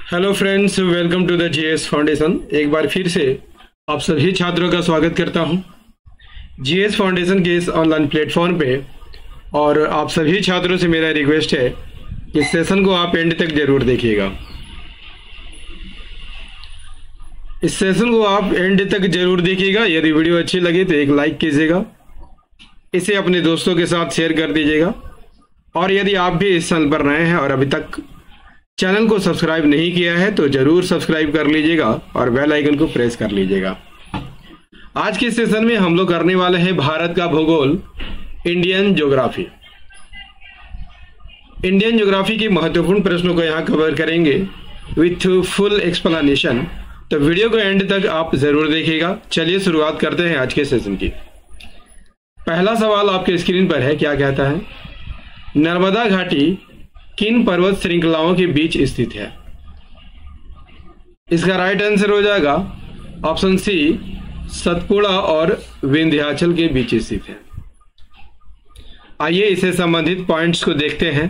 Hello friends, welcome to the GS foundation. एक बार फिर से आप सभी छात्रों का स्वागत करता हूं जीएस फाउंडेशन के इस ऑनलाइन प्लेटफॉर्म पे। और आप सभी छात्रों से मेरा रिक्वेस्ट है कि इस सेशन को आप एंड तक जरूर देखिएगा। इस सेशन को आप एंड तक जरूर देखिएगा। यदि वीडियो अच्छी लगे तो एक लाइक कीजिएगा, इसे अपने दोस्तों के साथ शेयर कर दीजिएगा। और यदि आप भी इस चैनल पर नए हैं और अभी तक चैनल को सब्सक्राइब नहीं किया है तो जरूर सब्सक्राइब कर लीजिएगा और बेल आइकन को प्रेस कर लीजिएगा। आज के सेशन में हम लोग करने वाले हैं भारत का भूगोल, इंडियन ज्योग्राफी। इंडियन ज्योग्राफी के महत्वपूर्ण प्रश्नों को यहाँ कवर करेंगे विथ फुल एक्सप्लेनेशन। तो वीडियो को एंड तक आप जरूर देखिएगा। चलिए शुरुआत करते हैं आज के सेशन की। पहला सवाल आपके स्क्रीन पर है, क्या कहता है? नर्मदा घाटी किन पर्वत श्रृंखलाओं के बीच स्थित है? इसका राइट आंसर हो जाएगा ऑप्शन सी, सतपुड़ा और विंध्याचल के बीच स्थित है। आइए इससे संबंधित पॉइंट्स को देखते हैं।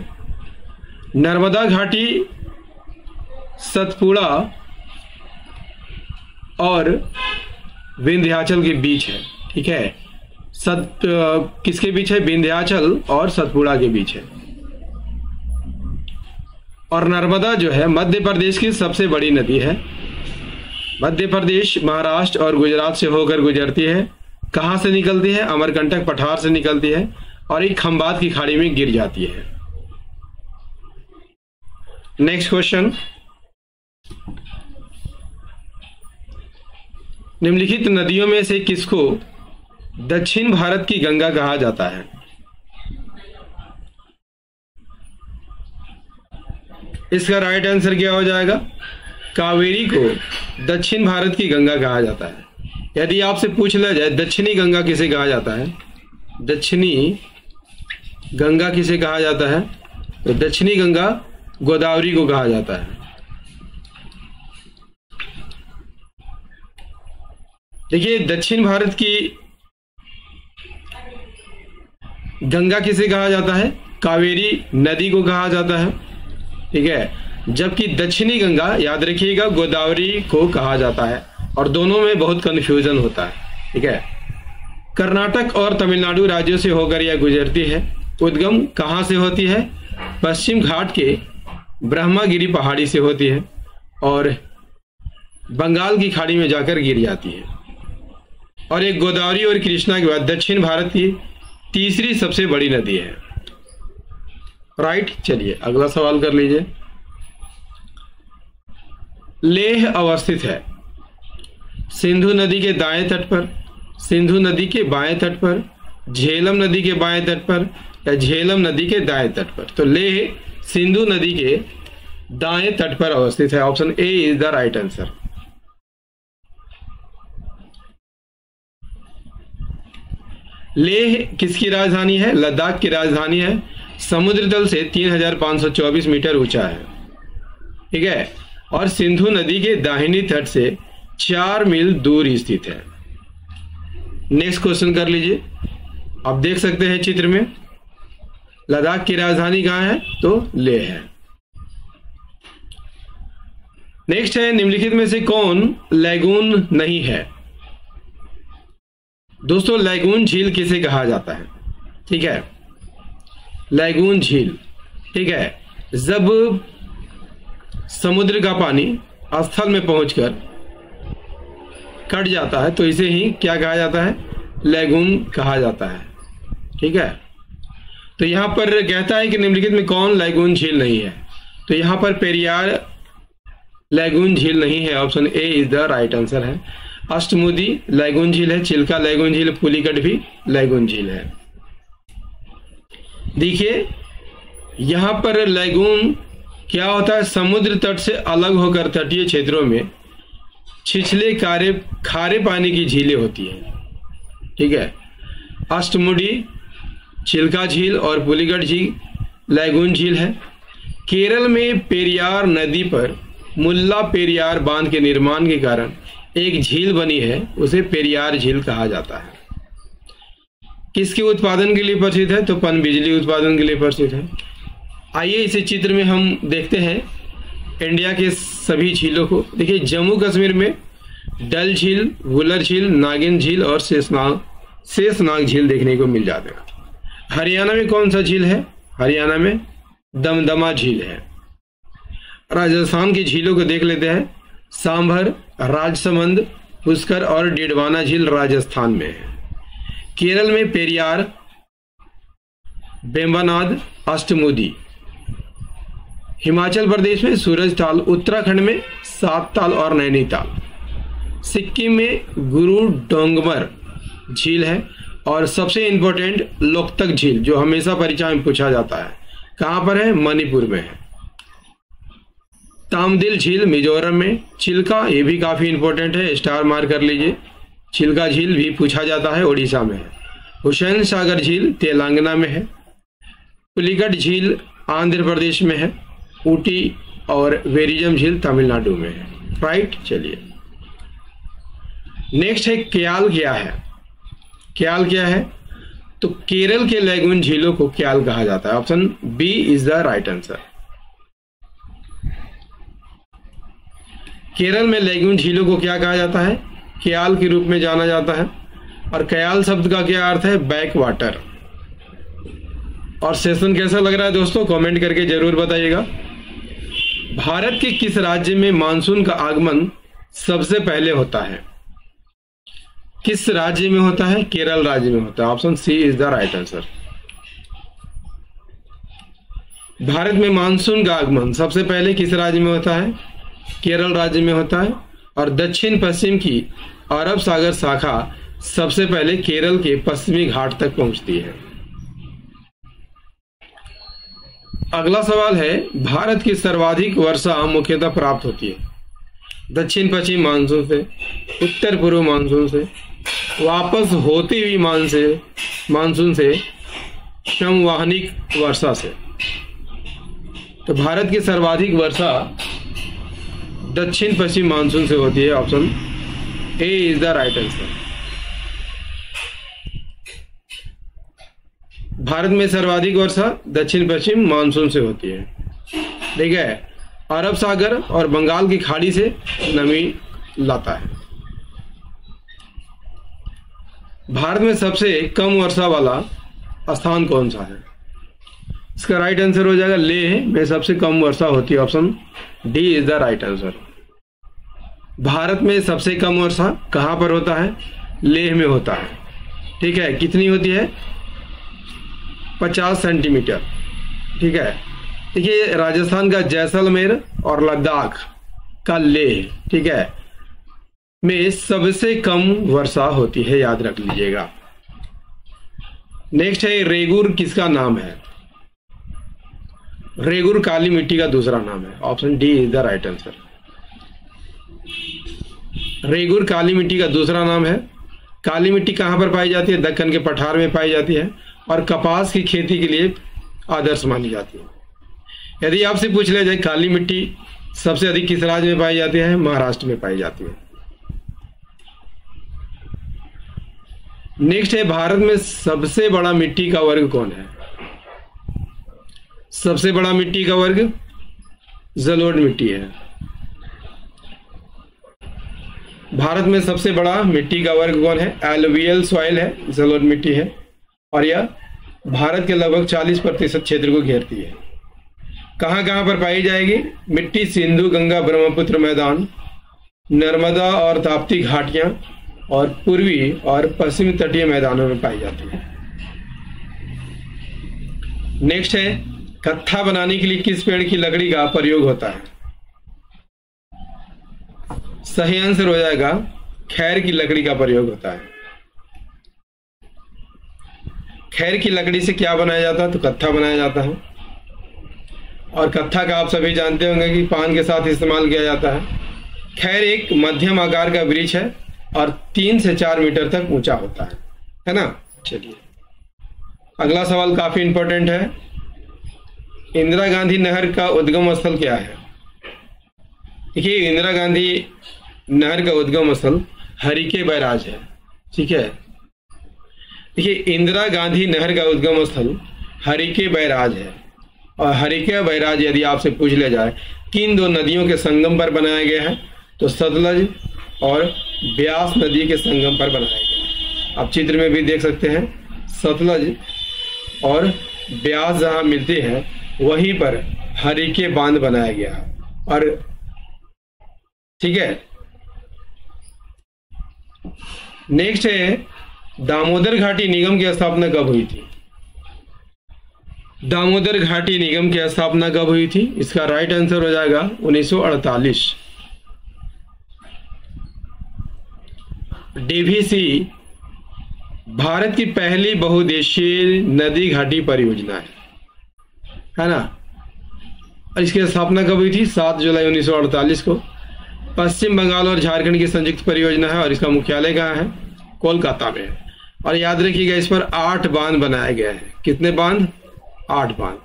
नर्मदा घाटी सतपुड़ा और विंध्याचल के बीच है। ठीक है, किसके बीच है? विंध्याचल और सतपुड़ा के बीच है। और नर्मदा जो है मध्य प्रदेश की सबसे बड़ी नदी है। मध्य प्रदेश, महाराष्ट्र और गुजरात से होकर गुजरती है। कहां से निकलती है? अमरकंटक पठार से निकलती है और एक खंबात की खाड़ी में गिर जाती है। नेक्स्ट क्वेश्चन, निम्नलिखित नदियों में से किसको दक्षिण भारत की गंगा कहा जाता है? इसका राइट आंसर क्या हो जाएगा? कावेरी को दक्षिण भारत की गंगा कहा जाता है। यदि आपसे पूछ लिया जाए दक्षिणी गंगा किसे कहा जाता है, दक्षिणी गंगा किसे कहा जाता है, तो दक्षिणी गंगा गोदावरी को कहा जाता है। देखिए, दक्षिण भारत की गंगा किसे कहा जाता है? कावेरी नदी को कहा जाता है। ठीक है, जबकि दक्षिणी गंगा, याद रखिएगा, गोदावरी को कहा जाता है। और दोनों में बहुत कंफ्यूजन होता है। ठीक है, कर्नाटक और तमिलनाडु राज्यों से होकर यह गुजरती है। उद्गम कहां से होती है? पश्चिम घाट के ब्रह्मागिरी पहाड़ी से होती है और बंगाल की खाड़ी में जाकर गिर जाती है। और एक गोदावरी और कृष्णा के बाद दक्षिण भारत की तीसरी सबसे बड़ी नदी है। राइट, चलिए अगला सवाल कर लीजिए। लेह अवस्थित है सिंधु नदी के दाएं तट पर, सिंधु नदी के बाएं तट पर, झेलम नदी के बाएं तट पर या झेलम नदी के दाएं तट पर? तो लेह सिंधु नदी के दाएं तट पर अवस्थित है। Option A is the right answer. Leh किसकी राजधानी है? लद्दाख की राजधानी है। समुद्र तल से 3524 मीटर ऊंचा है। ठीक है, और सिंधु नदी के दाहिनी तट से 4 मील दूर स्थित है। नेक्स्ट क्वेश्चन कर लीजिए। आप देख सकते हैं चित्र में, लद्दाख की राजधानी कहां है? तो लेह है। नेक्स्ट है, निम्नलिखित में से कौन लैगून नहीं है? दोस्तों, लैगून झील किसे कहा जाता है? ठीक है, लैगून झील, ठीक है, जब समुद्र का पानी स्थल में पहुंचकर कट जाता है तो इसे ही क्या कहा जाता है? लैगून कहा जाता है। ठीक है, तो यहां पर कहता है कि निम्नलिखित में कौन लैगून झील नहीं है? तो यहां पर पेरियार लैगून झील नहीं है। Option A is the right answer है। अष्टमुदी लैगून झील है, चिल्का लैगून झील, पुलिकट भी लैगून झील है। देखिए, यहां पर लैगून क्या होता है? समुद्र तट से अलग होकर तटीय क्षेत्रों में छिछले खारे पानी की झीलें होती हैं। ठीक है, अष्टमुडी, चिल्का झील और पुलिकट झील लैगून झील है। केरल में पेरियार नदी पर मुल्ला पेरियार बांध के निर्माण के कारण एक झील बनी है, उसे पेरियार झील कहा जाता है। किसके उत्पादन के लिए प्रसिद्ध है? तो पनबिजली उत्पादन के लिए प्रसिद्ध है। आइए इसे चित्र में हम देखते हैं। इंडिया के सभी झीलों को, देखिए जम्मू कश्मीर में डल झील, वुलर झील, नागिन झील और शेषनाग झील देखने को मिल जाते हैं। हरियाणा में कौन सा झील है? हरियाणा में दमदमा झील है। राजस्थान की झीलों को देख लेते हैं। सांभर, राजसमंद, पुष्कर और डिडवाना झील राजस्थान में है। केरल में पेरियार, वेम्बनाड, अष्टमुदी। हिमाचल प्रदेश में सूरज ताल, उत्तराखंड में सात ताल और नैनीताल। सिक्किम में गुरु डोंगमर झील है और सबसे इंपॉर्टेंट लोकतक झील जो हमेशा परीक्षा में पूछा जाता है, कहां पर है? मणिपुर में है। तामदिल झील मिजोरम में। चिल्का, ये भी काफी इंपॉर्टेंट है, स्टार मार्क कर लीजिए। चिल्का झील भी पूछा जाता है, उड़ीसा में है। हुसैन सागर झील तेलंगाना में है। पुलिकट झील आंध्र प्रदेश में है। ऊटी और वेरिजम झील तमिलनाडु में है। राइट, चलिए नेक्स्ट है क्याल। क्या है क्याल? क्या है? तो केरल के लैगून झीलों को क्याल कहा जाता है। Option B is the right answer. Kerala में लैगून झीलों को क्या कहा जाता है? क्याल के रूप में जाना जाता है। और क्याल शब्द का क्या अर्थ है? Back water. और सेशन कैसा लग रहा है दोस्तों, कमेंट करके जरूर बताइएगा। भारत के किस राज्य में मानसून का आगमन सबसे पहले होता है? किस राज्य में होता है? केरल राज्य में होता है। Option C is the right answer. Bharat में मानसून का आगमन सबसे पहले किस राज्य में होता है? केरल राज्य में होता है। और दक्षिण पश्चिम की अरब सागर शाखा सबसे पहले केरल के पश्चिमी घाट तक पहुंचती है। अगला सवाल है, भारत की सर्वाधिक वर्षा मुख्यतः प्राप्त होती है दक्षिण पश्चिम मानसून से, उत्तर पूर्व मानसून से, वापस होती हुई मानसून से, समवाहनिक वर्षा से। तो भारत की सर्वाधिक वर्षा दक्षिण पश्चिम मानसून से होती है। Option A is the right answer. Bharat में सर्वाधिक वर्षा दक्षिण पश्चिम मानसून से होती है। ठीक है, अरब सागर और बंगाल की खाड़ी से नमी लाता है। भारत में सबसे कम वर्षा वाला स्थान कौन सा है? इसका राइट आंसर हो जाएगा लेह में सबसे कम वर्षा होती है। Option D is the right answer. Bharat में सबसे कम वर्षा कहां पर होता है? लेह में होता है। ठीक है, कितनी होती है? 50 सेंटीमीटर। ठीक है, देखिए राजस्थान का जैसलमेर और लद्दाख का लेह, ठीक है, में सबसे कम वर्षा होती है, याद रख लीजिएगा। नेक्स्ट है रेगुर किसका नाम है? रेगुर काली मिट्टी का दूसरा नाम है। Option D is the right answer. Regur काली मिट्टी का दूसरा नाम है। काली मिट्टी कहां पर पाई जाती है? दक्कन के पठार में पाई जाती है और कपास की खेती के लिए आदर्श मानी जाती है। यदि आपसे पूछ लिया जाए काली मिट्टी सबसे अधिक किस राज्य में पाई जाती है? महाराष्ट्र में पाई जाती है। नेक्स्ट है, भारत में सबसे बड़ा मिट्टी का वर्ग कौन है? सबसे बड़ा मिट्टी का वर्ग जलोढ़ मिट्टी है। भारत में सबसे बड़ा मिट्टी का वर्ग कौन है? एलुवियल सॉइल है, जलोढ़ मिट्टी है और यह भारत के लगभग 40% क्षेत्र को घेरती है। कहां कहां पर पाई जाएगी? मिट्टी सिंधु गंगा ब्रह्मपुत्र मैदान, नर्मदा और ताप्ती घाटियां और पूर्वी और पश्चिमी तटीय मैदानों में पाई जाती है। नेक्स्ट है, कत्था बनाने के लिए किस पेड़ की लकड़ी का प्रयोग होता है? सही आंसर हो जाएगा खैर की लकड़ी का प्रयोग होता है। खैर की लकड़ी से क्या बनाया जाता है? तो कत्था बनाया जाता है। और कत्था का आप सभी जानते होंगे कि पान के साथ इस्तेमाल किया जाता है। खैर एक मध्यम आकार का वृक्ष है और 3 से 4 मीटर तक ऊंचा होता है ना। चलिए अगला सवाल काफी इंपॉर्टेंट है। इंदिरा गांधी नहर का उद्गम स्थल क्या है? देखिए इंदिरा गांधी नहर का उद्गम स्थल हरिके बैराज है। ठीक है, देखिए इंदिरा गांधी नहर का उद्गम स्थल हरिके बैराज है। और हरिके बैराज यदि आपसे पूछ लिया जाए किन दो नदियों के संगम पर बनाया गया है, तो सतलज और ब्यास नदी के संगम पर बनाया गया है। आप चित्र में भी देख सकते हैं, सतलज और ब्यास जहां मिलते हैं वहीं पर हरिके बांध बनाया गया है। और ठीक है, नेक्स्ट है दामोदर घाटी निगम की स्थापना कब हुई थी? दामोदर घाटी निगम की स्थापना कब हुई थी? इसका राइट आंसर हो जाएगा 1948। डीवीसी भारत की पहली बहुउद्देशीय नदी घाटी परियोजना है ना। और इसकी स्थापना कब हुई थी? 7 जुलाई 1948 को। पश्चिम बंगाल और झारखंड की संयुक्त परियोजना है और इसका मुख्यालय कहाँ है? कोलकाता में है। और याद रखिएगा इस पर 8 बांध बनाए गए हैं। कितने बांध? 8 बांध।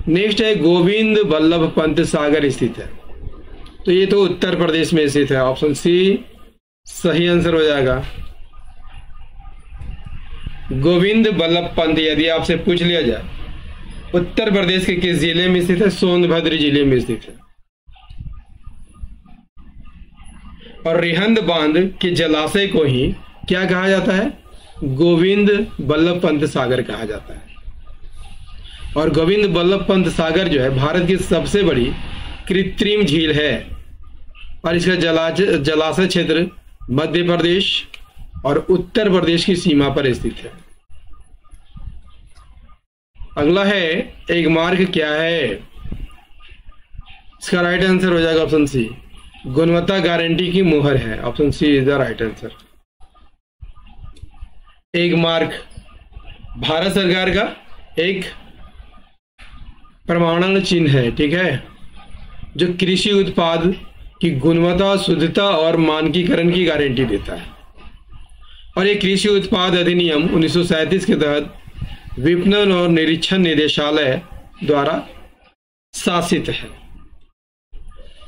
नेक्स्ट है गोविंद बल्लभ पंत सागर स्थित है, तो ये तो उत्तर प्रदेश में स्थित है। ऑप्शन सी सही आंसर हो जाएगा। गोविंद बल्लभ पंत यदि आपसे पूछ लिया जाए उत्तर प्रदेश के किस जिले में स्थित है? सोनभद्र जिले में स्थित है। और रिहंद बांध के जलाशय को ही क्या कहा जाता है? गोविंद बल्लभ पंत सागर कहा जाता है। और गोविंद बल्लभ पंत सागर जो है भारत की सबसे बड़ी कृत्रिम झील है और इसका जलाशय क्षेत्र मध्य प्रदेश और उत्तर प्रदेश की सीमा पर स्थित है। अगला है एक मार्ग क्या है? इसका राइट आंसर हो जाएगा ऑप्शन सी, गुणवत्ता गारंटी की मुहर है। Option C is the right answer. एक मार्ग भारत सरकार का एक प्रमाणन चिन्ह है, ठीक है, जो कृषि उत्पाद की गुणवत्ता, शुद्धता और मानकीकरण की गारंटी देता है। और ये कृषि उत्पाद अधिनियम 1937 के तहत विपणन और निरीक्षण निदेशालय द्वारा शासित है।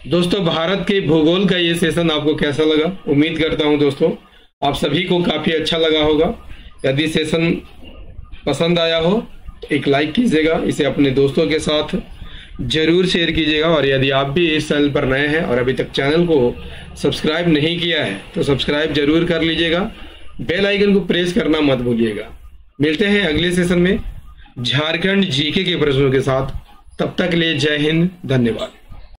दोस्तों, भारत के भूगोल का ये सेशन आपको कैसा लगा? उम्मीद करता हूं दोस्तों आप सभी को काफी अच्छा लगा होगा। यदि सेशन पसंद आया हो तो एक लाइक कीजिएगा, इसे अपने दोस्तों के साथ जरूर शेयर कीजिएगा। और यदि आप भी इस चैनल पर नए हैं और अभी तक चैनल को सब्सक्राइब नहीं किया है तो सब्सक्राइब जरूर कर लीजिएगा। बेल आइकन को प्रेस करना मत भूलिएगा। मिलते हैं अगले सेशन में झारखंड जीके के प्रश्नों के साथ। तब तक के लिए जय हिंद, धन्यवाद।